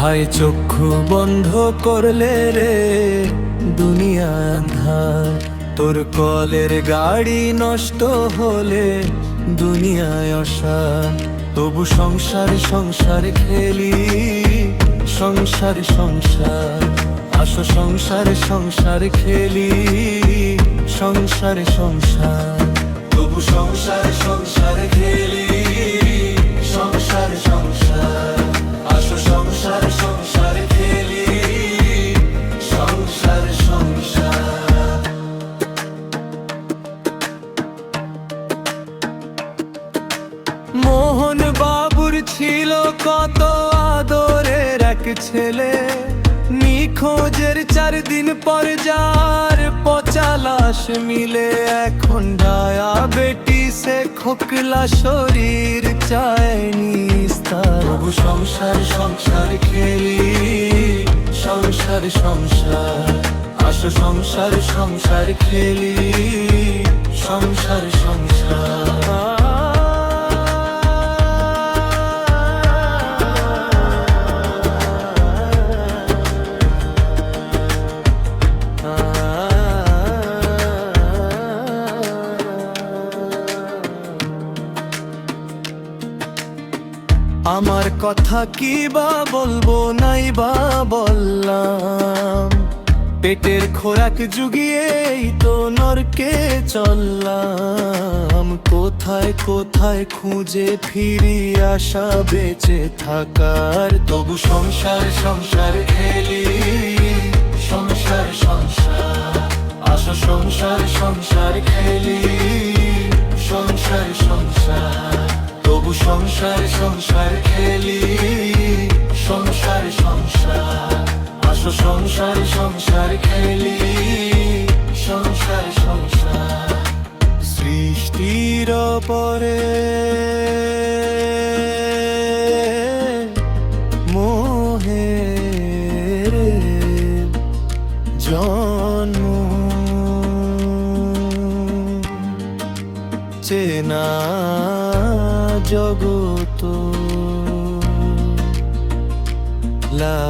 হায় চক্ষু বন্ধ করলে রে দুনিয়া আঁধার, তোর কলের গাড়ি নষ্ট হলে দুনিয়ায় অসার। তবু সংসার সংসার খেলি, সংসার সংসার, আসো সংসার সংসার খেলি, সংসার সংসার। তবু সংসার সংসার খেলি, সংসার সংসার, আসো সংসার সংসার খেলি, সংসার সংসার। মোহন বাবুর ছিল কত আদরের এক ছেলে, নিখোঁজের 4 দিন পর যার পচা লাশ মিলে। এখন ডায়াবেটিসে খোকলা শরীর চায় নিস্তার। তবু সংসার সংসার খেলি, সংসার সংসার, আসো সংসার সংসার খেলি, সংসার সংসার। আমার কথা কি বা বলবো নাই বা বললাম, পেটের খোরাক জুগিয়েই তো নরকে চললাম। কোথায় কোথায় খুঁজে ফিরি আশা বেঁচে থাকার। তবু সংসার সংসার খেলি, সংসার সংসার, আসো সংসার সংসার খেলি, সংসার সংসার। তবু সংসার সংসার খেলি, সংসার সংসার, আসো সংসার সংসার খেলি, সংসার সংসার। সৃষ্টির পরে মোহের জন্ম, চেনা জগত লা